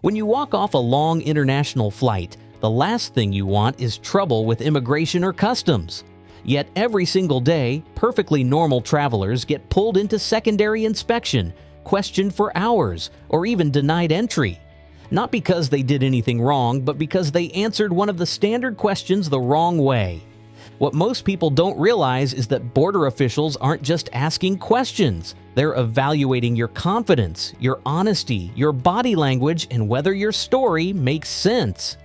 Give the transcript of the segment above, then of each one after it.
When you walk off a long international flight, the last thing you want is trouble with immigration or customs. Yet every single day, perfectly normal travelers get pulled into secondary inspection, questioned for hours, or even denied entry. Not because they did anything wrong, but because they answered one of the standard questions the wrong way. What most people don't realize is that border officials aren't just asking questions. They're evaluating your confidence, your honesty, your body language, and whether your story makes sense.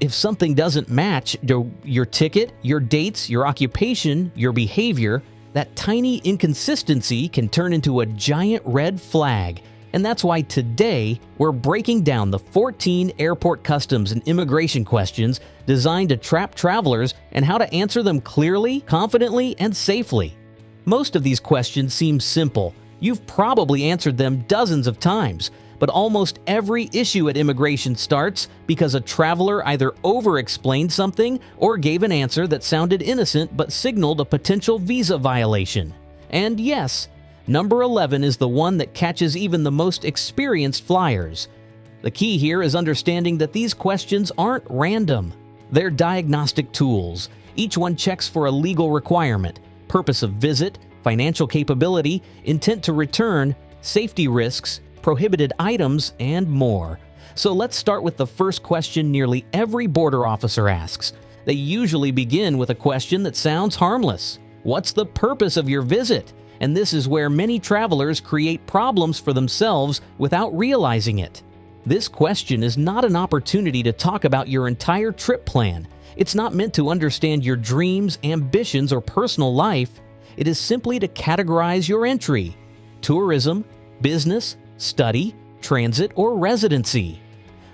If something doesn't match your ticket, your dates, your occupation, your behavior, that tiny inconsistency can turn into a giant red flag. And that's why today we're breaking down the 14 airport customs and immigration questions designed to trap travelers and how to answer them clearly, confidently, and safely. Most of these questions seem simple. You've probably answered them dozens of times, but almost every issue at immigration starts because a traveler either over-explained something or gave an answer that sounded innocent but signaled a potential visa violation. And yes, number 11 is the one that catches even the most experienced flyers. The key here is understanding that these questions aren't random. They're diagnostic tools. Each one checks for a legal requirement, purpose of visit, financial capability, intent to return, safety risks, prohibited items, and more. So let's start with the first question nearly every border officer asks. They usually begin with a question that sounds harmless. What's the purpose of your visit? And this is where many travelers create problems for themselves without realizing it. This question is not an opportunity to talk about your entire trip plan. It's not meant to understand your dreams, ambitions, or personal life. It is simply to categorize your entry: tourism, business, study, transit, or residency.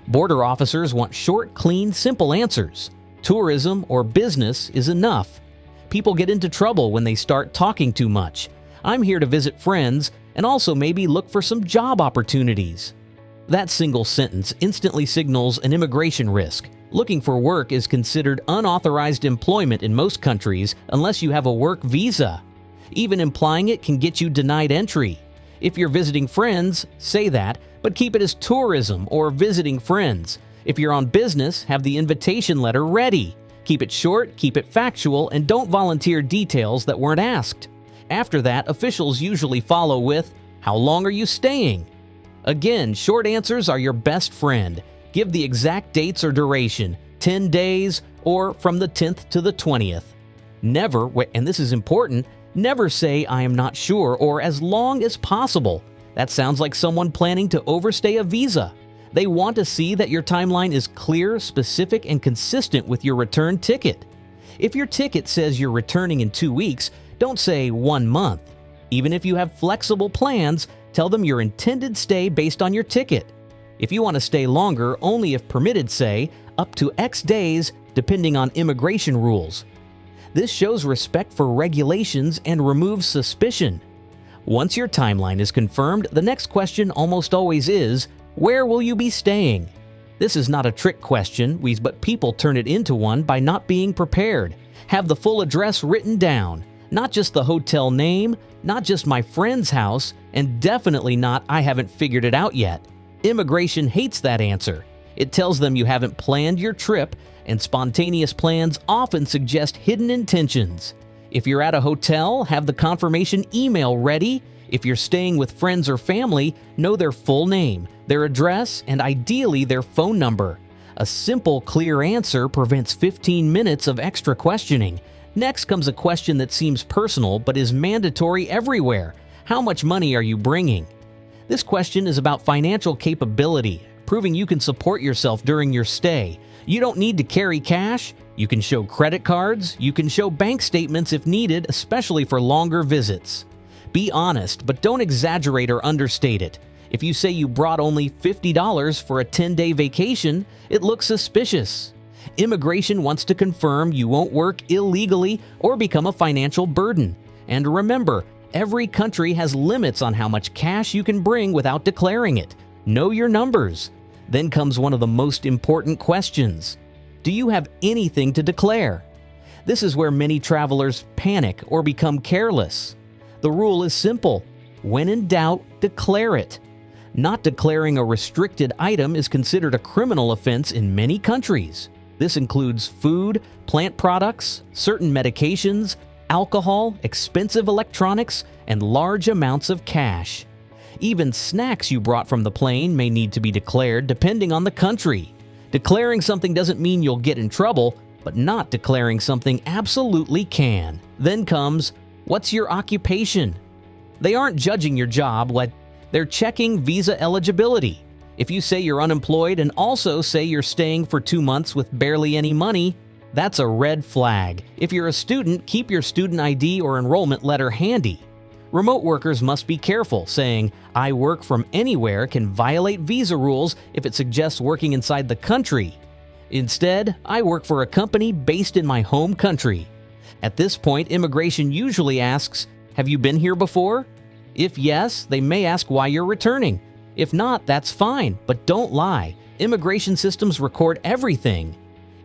Border officers want short, clean, simple answers. Tourism or business is enough. People get into trouble when they start talking too much. I'm here to visit friends and also maybe look for some job opportunities. That single sentence instantly signals an immigration risk. Looking for work is considered unauthorized employment in most countries unless you have a work visa. Even implying it can get you denied entry. If you're visiting friends, say that, but keep it as tourism or visiting friends. If you're on business, have the invitation letter ready. Keep it short, keep it factual, and don't volunteer details that weren't asked. After that, officials usually follow with, "How long are you staying?" Again, short answers are your best friend. Give the exact dates or duration, 10 days or from the 10th to the 20th. Never, and this is important, never say "I am not sure" or "as long as possible." That sounds like someone planning to overstay a visa. They want to see that your timeline is clear, specific, and consistent with your return ticket. If your ticket says you're returning in 2 weeks, don't say 1 month. Even if you have flexible plans, tell them your intended stay based on your ticket. If you want to stay longer, only if permitted say up to X days, depending on immigration rules. This shows respect for regulations and removes suspicion. Once your timeline is confirmed, the next question almost always is, where will you be staying? This is not a trick question, but people turn it into one by not being prepared. Have the full address written down, not just the hotel name, not just "my friend's house," and definitely not "I haven't figured it out yet." Immigration hates that answer. It tells them you haven't planned your trip, and spontaneous plans often suggest hidden intentions. If you're at a hotel, have the confirmation email ready. If you're staying with friends or family, know their full name, their address, and ideally their phone number. A simple, clear answer prevents 15 minutes of extra questioning. Next comes a question that seems personal but is mandatory everywhere. How much money are you bringing? This question is about financial capability, proving you can support yourself during your stay. You don't need to carry cash. You can show credit cards. You can show bank statements if needed, especially for longer visits. Be honest, but don't exaggerate or understate it. If you say you brought only $50 for a 10-day vacation, it looks suspicious. Immigration wants to confirm you won't work illegally or become a financial burden. And remember, every country has limits on how much cash you can bring without declaring it. Know your numbers. Then comes one of the most important questions. Do you have anything to declare? This is where many travelers panic or become careless. The rule is simple. When in doubt, declare it. Not declaring a restricted item is considered a criminal offense in many countries. This includes food, plant products, certain medications, alcohol, expensive electronics, and large amounts of cash. Even snacks you brought from the plane may need to be declared depending on the country. Declaring something doesn't mean you'll get in trouble, but not declaring something absolutely can. Then comes, what's your occupation? They aren't judging your job, they're checking visa eligibility. If you say you're unemployed and also say you're staying for 2 months with barely any money, that's a red flag. If you're a student, keep your student ID or enrollment letter handy. Remote workers must be careful. Saying, "I work from anywhere" can violate visa rules if it suggests working inside the country. Instead, "I work for a company based in my home country." At this point, immigration usually asks, "Have you been here before?" If yes, they may ask why you're returning. If not, that's fine, but don't lie. Immigration systems record everything.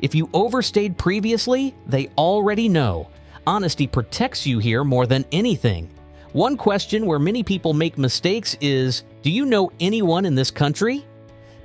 If you overstayed previously, they already know. Honesty protects you here more than anything. One question where many people make mistakes is, do you know anyone in this country?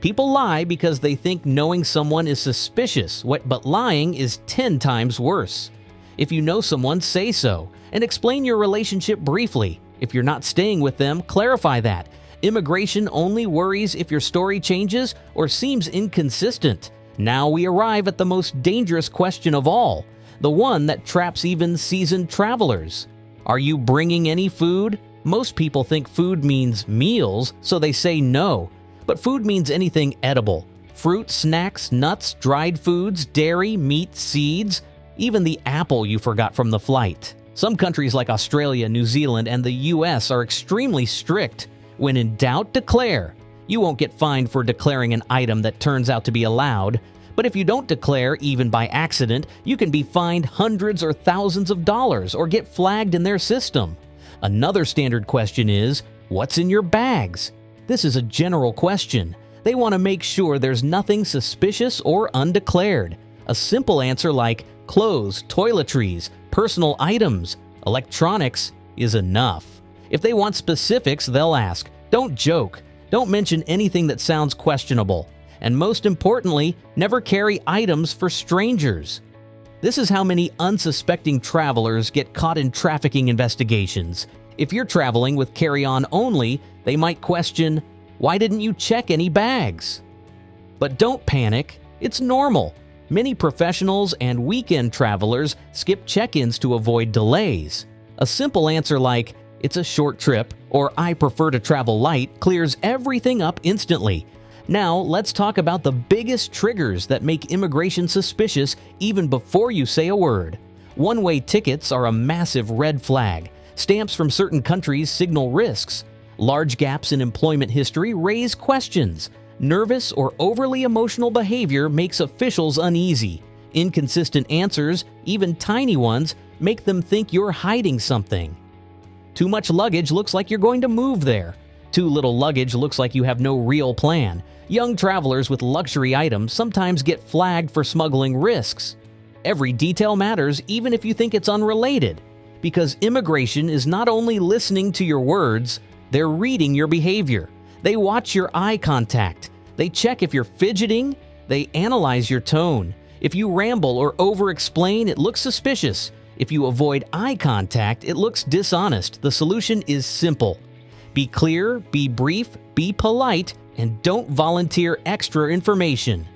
People lie because they think knowing someone is suspicious, but lying is 10 times worse. If you know someone, say so, and explain your relationship briefly. If you're not staying with them, clarify that. Immigration only worries if your story changes or seems inconsistent. Now we arrive at the most dangerous question of all, the one that traps even seasoned travelers. Are you bringing any food? Most people think food means meals, so they say no. But food means anything edible. Fruit, snacks, nuts, dried foods, dairy, meat, seeds, even the apple you forgot from the flight. Some countries like Australia, New Zealand, and the US are extremely strict. When in doubt, declare. You won't get fined for declaring an item that turns out to be allowed. But if you don't declare, even by accident, you can be fined hundreds or thousands of dollars or get flagged in their system. Another standard question is, what's in your bags? This is a general question. They want to make sure there's nothing suspicious or undeclared. A simple answer like clothes, toiletries, personal items, electronics is enough. If they want specifics, they'll ask. Don't joke. Don't mention anything that sounds questionable. And most importantly, never carry items for strangers. This is how many unsuspecting travelers get caught in trafficking investigations. If you're traveling with carry-on only, they might question, why didn't you check any bags? But don't panic. It's normal. Many professionals and weekend travelers skip check-ins to avoid delays. A simple answer like, it's a short trip, or I prefer to travel light, clears everything up instantly. Now, let's talk about the biggest triggers that make immigration suspicious even before you say a word. One-way tickets are a massive red flag. Stamps from certain countries signal risks. Large gaps in employment history raise questions. Nervous or overly emotional behavior makes officials uneasy. Inconsistent answers, even tiny ones, make them think you're hiding something. Too much luggage looks like you're going to move there. Too little luggage looks like you have no real plan. Young travelers with luxury items sometimes get flagged for smuggling risks. Every detail matters, even if you think it's unrelated. Because immigration is not only listening to your words, they're reading your behavior. They watch your eye contact. They check if you're fidgeting. They analyze your tone. If you ramble or over-explain, it looks suspicious. If you avoid eye contact, it looks dishonest. The solution is simple. Be clear, be brief, be polite, and don't volunteer extra information.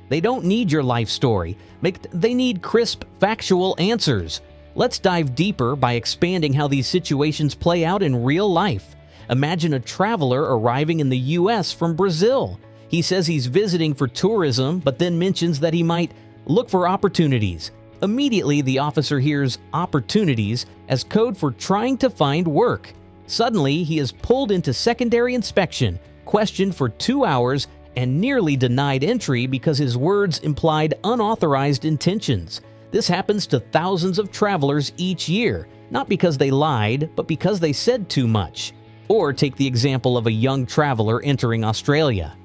They don't need your life story. They need crisp, factual answers. Let's dive deeper by expanding how these situations play out in real life. Imagine a traveler arriving in the US from Brazil. He says he's visiting for tourism, but then mentions that he might look for opportunities. Immediately, the officer hears opportunities as code for trying to find work. Suddenly, he is pulled into secondary inspection, questioned for 2 hours, and nearly denied entry because his words implied unauthorized intentions. This happens to thousands of travelers each year, not because they lied, but because they said too much. Or take the example of a young traveler entering Australia.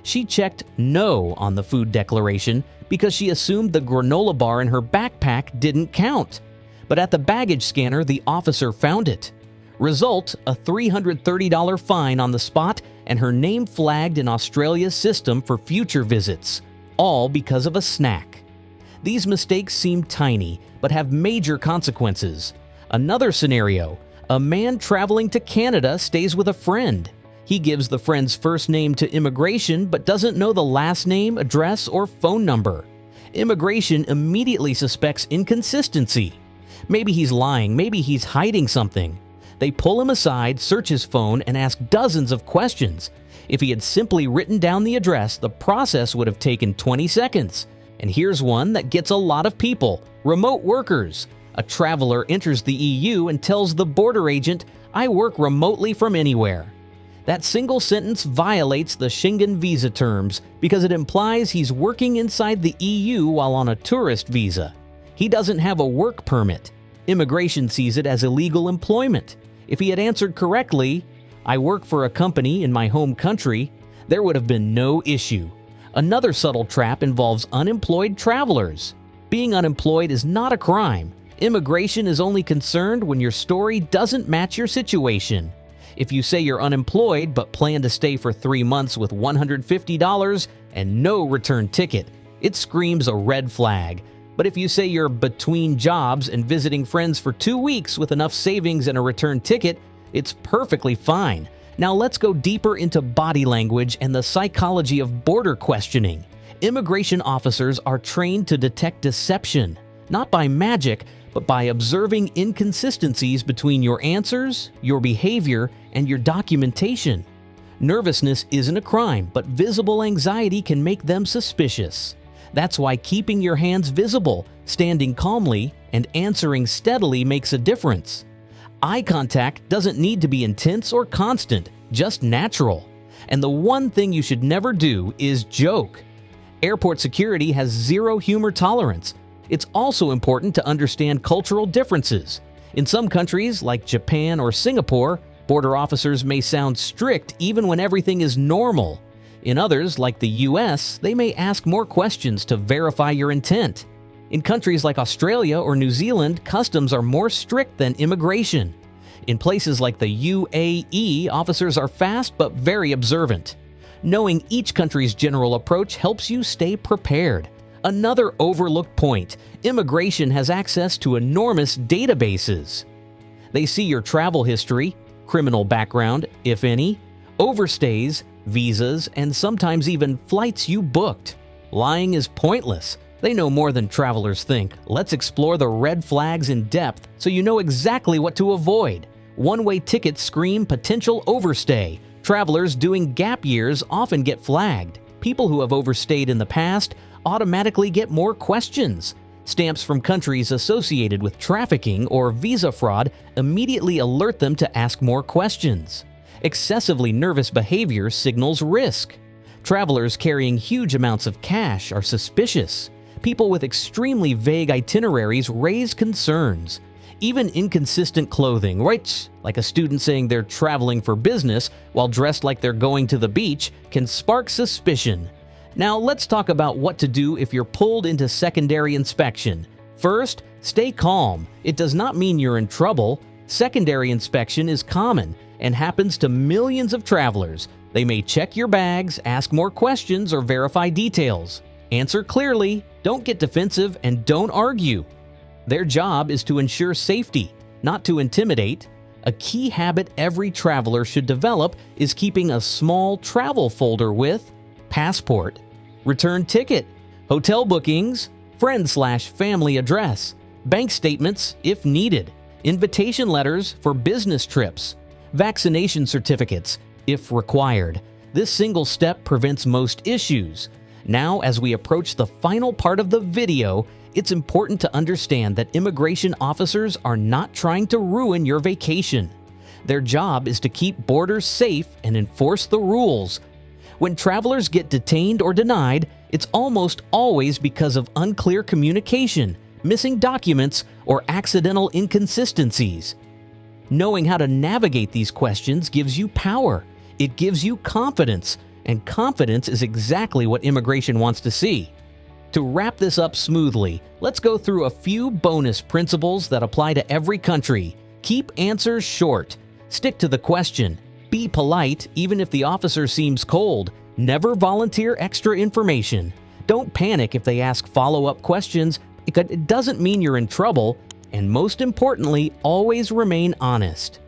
She checked no on the food declaration because she assumed the granola bar in her backpack didn't count. But at the baggage scanner, the officer found it. Result, a $330 fine on the spot and her name flagged in Australia's system for future visits, all because of a snack. These mistakes seem tiny, but have major consequences. Another scenario: a man traveling to Canada stays with a friend. He gives the friend's first name to immigration but doesn't know the last name, address, or phone number. Immigration immediately suspects inconsistency. Maybe he's lying, maybe he's hiding something. They pull him aside, search his phone, and ask dozens of questions. If he had simply written down the address, the process would have taken 20 seconds. And here's one that gets a lot of people: remote workers. A traveler enters the EU and tells the border agent, "I work remotely from anywhere." That single sentence violates the Schengen visa terms because it implies he's working inside the EU while on a tourist visa. He doesn't have a work permit. Immigration sees it as illegal employment. If he had answered correctly, "I work for a company in my home country," there would have been no issue. Another subtle trap involves unemployed travelers. Being unemployed is not a crime. Immigration is only concerned when your story doesn't match your situation. If you say you're unemployed but plan to stay for 3 months with $150 and no return ticket, it screams a red flag. But if you say you're between jobs and visiting friends for 2 weeks with enough savings and a return ticket, it's perfectly fine. Now let's go deeper into body language and the psychology of border questioning. Immigration officers are trained to detect deception, not by magic, but by observing inconsistencies between your answers, your behavior, and your documentation. Nervousness isn't a crime, but visible anxiety can make them suspicious. That's why keeping your hands visible, standing calmly, and answering steadily makes a difference. Eye contact doesn't need to be intense or constant, just natural. And the one thing you should never do is joke. Airport security has zero humor tolerance. It's also important to understand cultural differences. In some countries, like Japan or Singapore, border officers may sound strict even when everything is normal. In others, like the US, they may ask more questions to verify your intent. In countries like Australia or New Zealand, customs are more strict than immigration. In places like the UAE, officers are fast but very observant. Knowing each country's general approach helps you stay prepared. Another overlooked point: immigration has access to enormous databases. They see your travel history, criminal background, if any, overstays, visas, and sometimes even flights you booked. Lying is pointless. They know more than travelers think. Let's explore the red flags in depth so you know exactly what to avoid. One-way tickets scream potential overstay. Travelers doing gap years often get flagged. People who have overstayed in the past automatically get more questions. Stamps from countries associated with trafficking or visa fraud immediately alert them to ask more questions. Excessively nervous behavior signals risk. Travelers carrying huge amounts of cash are suspicious. People with extremely vague itineraries raise concerns. Even inconsistent clothing, right? Like a student saying they're traveling for business while dressed like they're going to the beach, can spark suspicion. Now let's talk about what to do if you're pulled into secondary inspection. First, stay calm. It does not mean you're in trouble. Secondary inspection is common and happens to millions of travelers. They may check your bags, ask more questions, or verify details. Answer clearly, don't get defensive, and don't argue. Their job is to ensure safety, not to intimidate. A key habit every traveler should develop is keeping a small travel folder with passport, return ticket, hotel bookings, friend/family address, bank statements if needed, invitation letters for business trips, vaccination certificates if required. This single step prevents most issues. Now, as we approach the final part of the video, it's important to understand that immigration officers are not trying to ruin your vacation. Their job is to keep borders safe and enforce the rules. When travelers get detained or denied, it's almost always because of unclear communication, missing documents, or accidental inconsistencies. Knowing how to navigate these questions gives you power. It gives you confidence, and confidence is exactly what immigration wants to see. To wrap this up smoothly, let's go through a few bonus principles that apply to every country. Keep answers short. Stick to the question. Be polite even if the officer seems cold. Never volunteer extra information. Don't panic if they ask follow-up questions. It doesn't mean you're in trouble. And most importantly, always remain honest.